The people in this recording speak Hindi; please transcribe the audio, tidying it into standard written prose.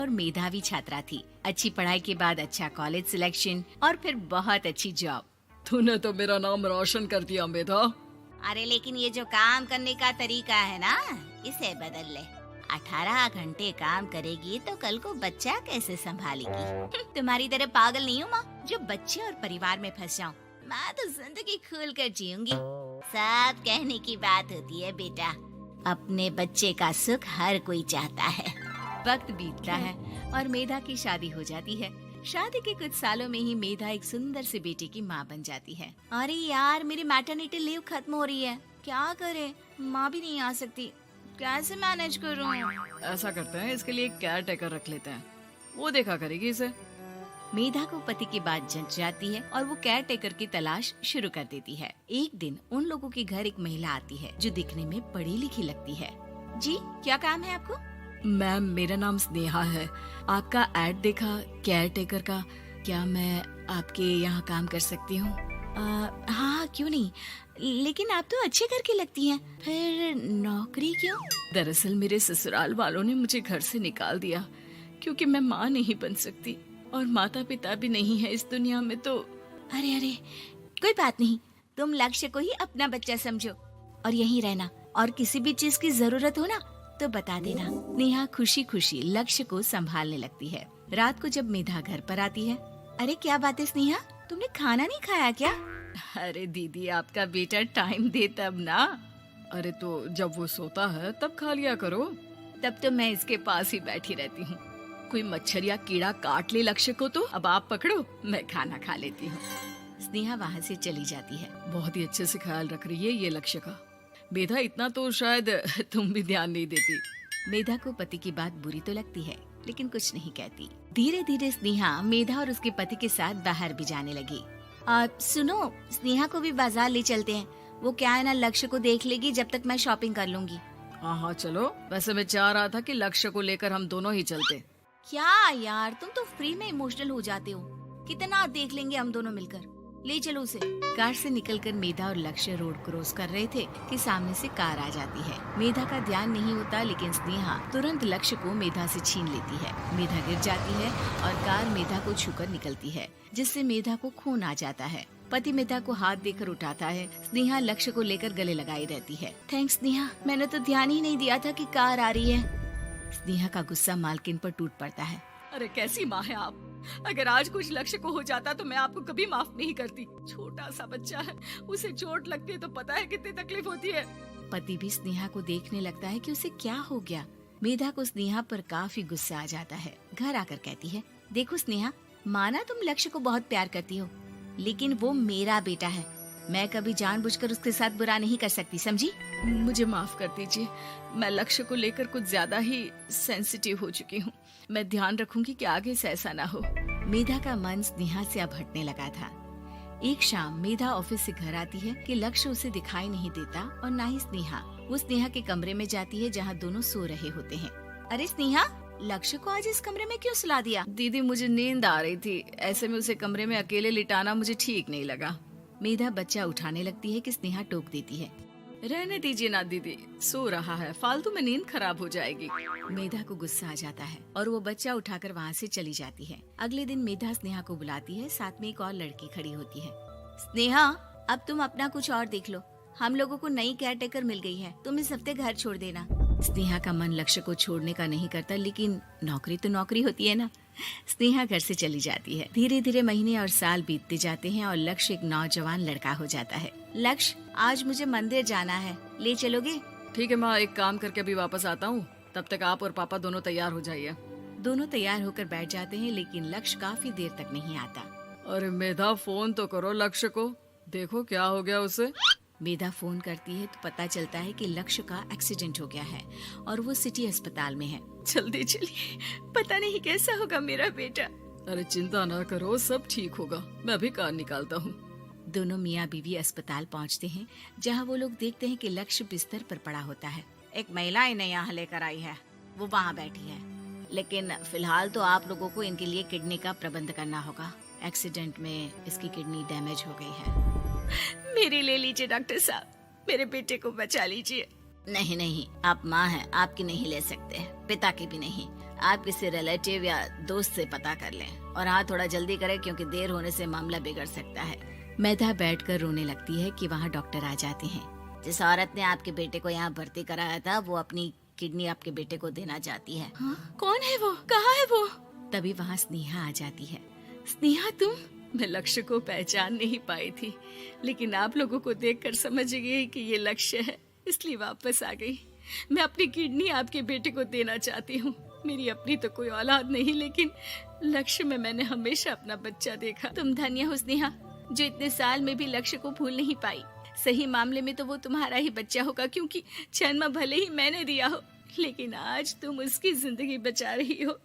और मेधावी छात्रा थी। अच्छी पढ़ाई के बाद अच्छा कॉलेज सिलेक्शन और फिर बहुत अच्छी जॉब। तूने तो मेरा नाम रोशन कर दिया मेधा। अरे लेकिन ये जो काम करने का तरीका है ना, इसे बदल ले। 18 घंटे काम करेगी तो कल को बच्चा कैसे संभालेगी? तुम्हारी तरह पागल नहीं हूँ माँ, जो बच्चे और परिवार में फंस जाऊँ। मैं तो जिंदगी खुल कर जीऊंगी। सब कहने की बात होती है बेटा, अपने बच्चे का सुख हर कोई चाहता है। वक्त बीतता है और मेधा की शादी हो जाती है। शादी के कुछ सालों में ही मेधा एक सुंदर से बेटे की माँ बन जाती है। अरे यार, मेरी मैटरनिटी लीव खत्म हो रही है, क्या करे? माँ भी नहीं आ सकती, कैसे मैनेज करूँ? ऐसा करते हैं, इसके लिए एक केयर टेकर रख लेते हैं, वो देखा करेगी इसे। मेधा को पति की बात जंच जाती है और वो केयर टेकर की तलाश शुरू कर देती है। एक दिन उन लोगों के घर एक महिला आती है जो दिखने में पढ़ी लिखी लगती है। जी, क्या काम है आपको? मैम, मेरा नाम स्नेहा है। आपका एड देखा केयर टेकर का, क्या मैं आपके यहाँ काम कर सकती हूँ? हाँ, क्यों नहीं, लेकिन आप तो अच्छे घर की लगती हैं, फिर नौकरी क्यों? दरअसल मेरे ससुराल वालों ने मुझे घर से निकाल दिया क्योंकि मैं माँ नहीं बन सकती और माता पिता भी नहीं है इस दुनिया में। तो अरे अरे, कोई बात नहीं, तुम लक्ष्य को ही अपना बच्चा समझो और यहीं रहना, और किसी भी चीज की जरूरत हो ना तो बता देना। नेहा खुशी खुशी लक्ष्य को संभालने लगती है। रात को जब मेधा घर पर आती है, अरे क्या बात है स्नेहा, तुमने खाना नहीं खाया क्या? अरे दीदी, आपका बेटा टाइम दे तब ना। अरे तो जब वो सोता है तब खा लिया करो। तब तो मैं इसके पास ही बैठी रहती हूँ। कोई मच्छर या कीड़ा काट ले लक्ष्य को तो अब आप पकड़ो, मैं खाना खा लेती हूँ। स्नेहा वहाँ से चली जाती है। बहुत ही अच्छे से ख्याल रख रही है ये लक्ष्य का। मेधा, इतना तो शायद तुम भी ध्यान नहीं देती। मेधा को पति की बात बुरी तो लगती है, लेकिन कुछ नहीं कहती। धीरे धीरे स्नेहा मेधा और उसके पति के साथ बाहर भी जाने लगी। सुनो, स्नेहा को भी बाजार ले चलते हैं, वो क्या है ना, लक्ष्य को देख लेगी जब तक मैं शॉपिंग कर लूंगी। हाँ हाँ चलो, वैसे मैं चाह रहा था कि लक्ष्य को लेकर हम दोनों ही चलते। क्या यार, तुम तो फ्री में इमोशनल हो जाते हो, कितना देख लेंगे हम दोनों मिलकर, ले चलो उसे। कार से निकलकर मेधा और लक्ष्य रोड क्रॉस कर रहे थे कि सामने से कार आ जाती है। मेधा का ध्यान नहीं होता, लेकिन स्नेहा तुरंत लक्ष्य को मेधा से छीन लेती है। मेधा गिर जाती है और कार मेधा को छूकर निकलती है, जिससे मेधा को खून आ जाता है। पति मेधा को हाथ देकर उठाता है। स्नेहा लक्ष्य को लेकर गले लगाई रहती है। थैंक्स स्नेहा, मैंने तो ध्यान ही नहीं दिया था कि कार आ रही है। स्नेहा का गुस्सा मालकिन पर टूट पड़ता है। अरे कैसी माँ है आप, अगर आज कुछ लक्ष्य को हो जाता तो मैं आपको कभी माफ नहीं करती। छोटा सा बच्चा है, उसे चोट लगती है तो पता है कितनी तकलीफ होती है। पति भी स्नेहा को देखने लगता है कि उसे क्या हो गया। मेधा को स्नेहा पर काफी गुस्सा आ जाता है। घर आकर कहती है, देखो स्नेहा, माना तुम लक्ष्य को बहुत प्यार करती हो, लेकिन वो मेरा बेटा है, मैं कभी जानबूझकर उसके साथ बुरा नहीं कर सकती, समझी? मुझे माफ कर दीजिए, मैं लक्ष्य को लेकर कुछ ज्यादा ही सेंसिटिव हो चुकी हूँ। मैं ध्यान रखूंगी कि आगे से ऐसा ना हो। मेधा का मन स्नेहा से अब हटने लगा था। एक शाम मेधा ऑफिस से घर आती है कि लक्ष्य उसे दिखाई नहीं देता और ना ही स्नेहा। वो स्नेहा के कमरे में जाती है जहाँ दोनों सो रहे होते हैं। अरे स्नेहा, लक्ष्य को आज इस कमरे में क्यों सुला दिया? दीदी, मुझे नींद आ रही थी, ऐसे में उसे कमरे में अकेले लिटाना मुझे ठीक नहीं लगा। मेधा बच्चा उठाने लगती है कि स्नेहा टोक देती है। रहने दीजिए ना दीदी, सो रहा है, फालतू में नींद खराब हो जाएगी। मेधा को गुस्सा आ जाता है और वो बच्चा उठाकर वहाँ से चली जाती है। अगले दिन मेधा स्नेहा को बुलाती है, साथ में एक और लड़की खड़ी होती है। स्नेहा, अब तुम अपना कुछ और देख लो, हम लोगों को नई केयर टेकर मिल गई है, तुम इस हफ्ते घर छोड़ देना। स्नेहा का मन लक्ष्य को छोड़ने का नहीं करता, लेकिन नौकरी तो नौकरी होती है ना। स्नेहा घर से चली जाती है। धीरे धीरे महीने और साल बीतते जाते हैं और लक्ष्य एक नौजवान लड़का हो जाता है। लक्ष्य, आज मुझे मंदिर जाना है, ले चलोगे? ठीक है माँ, एक काम करके अभी वापस आता हूँ, तब तक आप और पापा दोनों तैयार हो जाइए। दोनों तैयार होकर बैठ जाते हैं, लेकिन लक्ष्य काफी देर तक नहीं आता। अरे मेधा, फोन तो करो लक्ष्य को, देखो क्या हो गया उसे। मेधा फोन करती है तो पता चलता है कि लक्ष्य का एक्सीडेंट हो गया है और वो सिटी अस्पताल में है। जल्दी चलिए, पता नहीं कैसा होगा मेरा बेटा। अरे चिंता ना करो, सब ठीक होगा, मैं अभी कार निकालता हूँ। दोनों मियाँ बीवी अस्पताल पहुँचते हैं, जहाँ वो लोग देखते हैं कि लक्ष्य बिस्तर पर पड़ा होता है। एक महिला इन्हें यहाँ लेकर आई है, वो वहाँ बैठी है, लेकिन फिलहाल तो आप लोगों को इनके लिए किडनी का प्रबंध करना होगा। एक्सीडेंट में इसकी किडनी डैमेज हो गई है। मेरी ले लीजिए डॉक्टर साहब, मेरे बेटे को बचा लीजिए। नहीं नहीं, आप माँ हैं, आपकी नहीं ले सकते, पिता की भी नहीं। आप किसी रिलेटिव या दोस्त से पता कर लें और हाँ थोड़ा जल्दी करें क्योंकि देर होने से मामला बिगड़ सकता है। मेधा बैठकर रोने लगती है कि वहाँ डॉक्टर आ जाते हैं। जिस औरत ने आपके बेटे को यहाँ भर्ती कराया था वो अपनी किडनी आपके बेटे को देना चाहती है। हाँ? कौन है वो? कहाँ है वो? तभी वहाँ स्नेहा आ जाती है। स्नेहा तुम? मैं लक्ष्य को पहचान नहीं पाई थी, लेकिन आप लोगों को देखकर समझ गई कि ये लक्ष्य है, इसलिए वापस आ गई। मैं अपनी किडनी आपके बेटे को देना चाहती हूँ। मेरी अपनी तो कोई औलाद नहीं, लेकिन लक्ष्य में मैंने हमेशा अपना बच्चा देखा। तुम धन्य हो स्नेहा, जो इतने साल में भी लक्ष्य को भूल नहीं पाई। सही मामले में तो वो तुम्हारा ही बच्चा होगा, क्योंकि जन्म भले ही मैंने दिया हो, लेकिन आज तुम उसकी जिंदगी बचा रही हो।